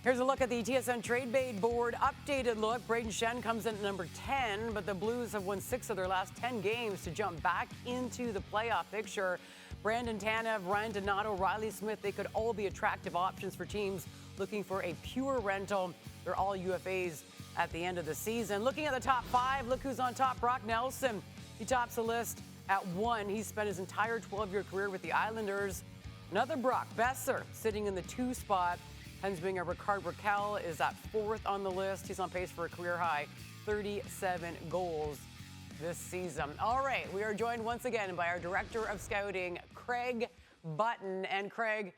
Here's a look at the TSN trade bait board updated look. Braden Shen comes in at number 10, but the Blues have won 6 of their last 10 games to jump back into the playoff picture. Brandon Tanev, Ryan Donato, Riley Smith, they could all be attractive options for teams looking for a pure rental. They're all UFAs at the end of the season. Looking at the top 5, look who's on top. Brock Nelson, he tops the list at 1. He spent his entire 12-year career with the Islanders. Another Brock Boeser sitting in the 2 spot. Hensbinger Ricard Raquel is at 4th on the list. He's on pace for a career high 37 goals this season. All right, we are joined once again by our Director of Scouting, Craig Button. And Craig,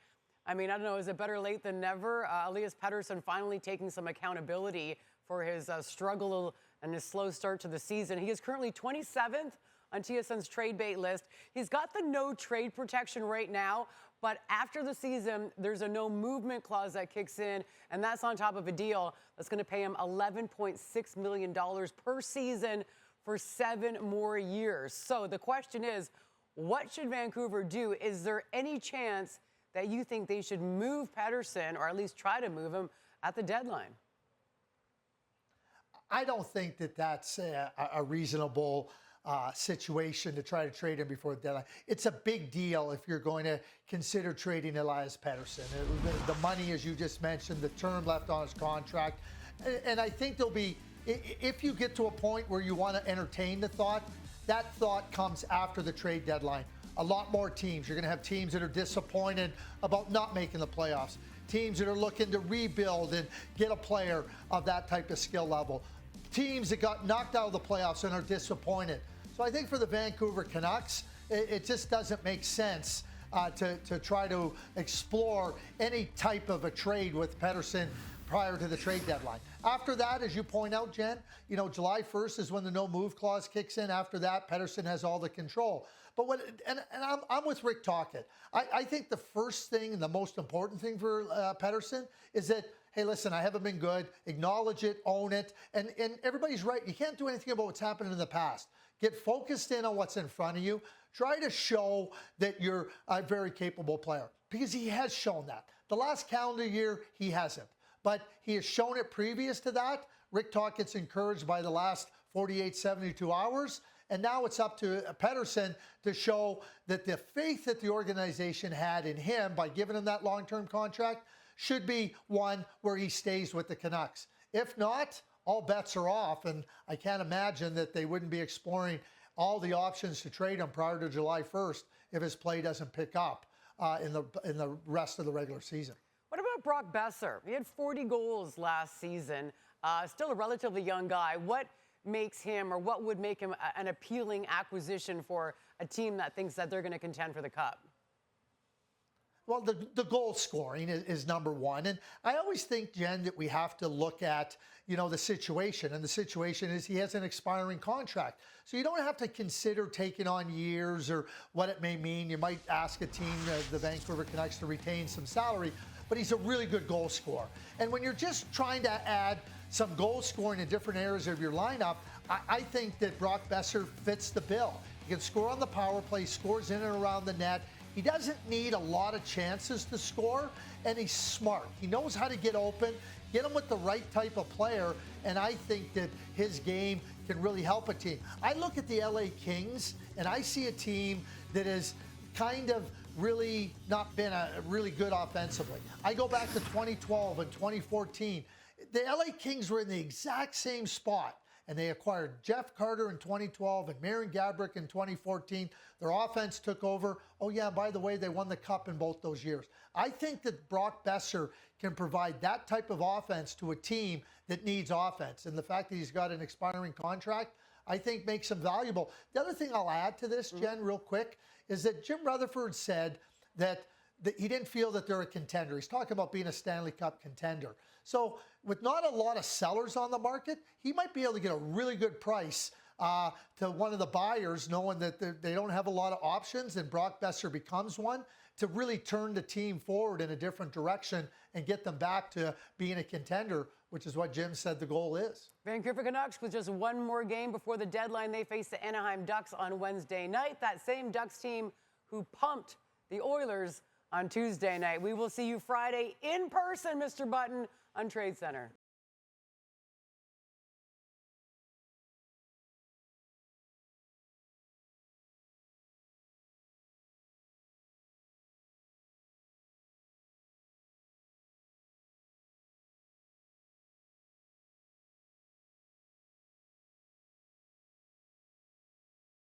I mean, I don't know, is it better late than never? Elias Pettersson finally taking some accountability for his struggle and his slow start to the season. He is currently 27th on TSN's trade bait list. He's got the no trade protection right now, but after the season, there's a no movement clause that kicks in, and that's on top of a deal that's going to pay him $11.6 million per season for 7 more years. So the question is, what should Vancouver do? Is there any chance that you think they should move Pettersson, or at least try to move him at the deadline? I don't think that that's a reasonable situation to try to trade him before the deadline. It's a big deal if you're going to consider trading Elias Pettersson. The money, as you just mentioned, the term left on his contract. And I think there'll be, if you get to a point where you want to entertain the thought, that thought comes after the trade deadline. A lot more teams. You're going to have teams that are disappointed about not making the playoffs. Teams that are looking to rebuild and get a player of that type of skill level. Teams that got knocked out of the playoffs and are disappointed. So I think for the Vancouver Canucks, it just doesn't make sense to try to explore any type of a trade with Pettersson prior to the trade deadline. After that, as you point out, Jen, July 1st is when the no move clause kicks in. After that, Pettersson has all the control. But I'm with Rick Tocchet. I think the first thing and the most important thing for Pettersson is that, hey, listen, I haven't been good. Acknowledge it, own it. And everybody's right. You can't do anything about what's happened in the past. Get focused in on what's in front of you. Try to show that you're a very capable player, because he has shown that. The last calendar year, he hasn't. But he has shown it previous to that. Rick Tocchet's encouraged by the last 48, 72 hours. And now it's up to Pettersson to show that the faith that the organization had in him by giving him that long-term contract should be one where he stays with the Canucks. If not, all bets are off. And I can't imagine that they wouldn't be exploring all the options to trade him prior to July 1st if his play doesn't pick up in the rest of the regular season. What about Brock Boeser? He had 40 goals last season. Still a relatively young guy. What makes him, or what would make him an appealing acquisition for a team that thinks that they're going to contend for the Cup? Well, the goal scoring is number one. And I always think, Jen, that we have to look at, the situation. And the situation is he has an expiring contract. So you don't have to consider taking on years or what it may mean. You might ask a team, the Vancouver Canucks, to retain some salary. But he's a really good goal scorer. And when you're just trying to add some goal scoring in different areas of your lineup, I think that Brock Boeser fits the bill. He can score on the power play, scores in and around the net. He doesn't need a lot of chances to score, and he's smart. He knows how to get open, get him with the right type of player, and I think that his game can really help a team. I look at the LA Kings, and I see a team that has kind of really not been really good offensively. I go back to 2012 and 2014. The LA Kings were in the exact same spot. And they acquired Jeff Carter in 2012 and Marian Gaborik in 2014. Their offense took over. Oh, yeah, by the way, they won the Cup in both those years. I think that Brock Boeser can provide that type of offense to a team that needs offense. And the fact that he's got an expiring contract, I think, makes him valuable. The other thing I'll add to this, Jen, real quick, is that Jim Rutherford said that he didn't feel that they're a contender. He's talking about being a Stanley Cup contender. So with not a lot of sellers on the market, he might be able to get a really good price to one of the buyers, knowing that they don't have a lot of options, and Brock Boeser becomes one, to really turn the team forward in a different direction and get them back to being a contender, which is what Jim said the goal is. Vancouver Canucks with just one more game before the deadline. They face the Anaheim Ducks on Wednesday night. That same Ducks team who pumped the Oilers on Tuesday night. We will see you Friday in person, Mr. Button, on Trade Center.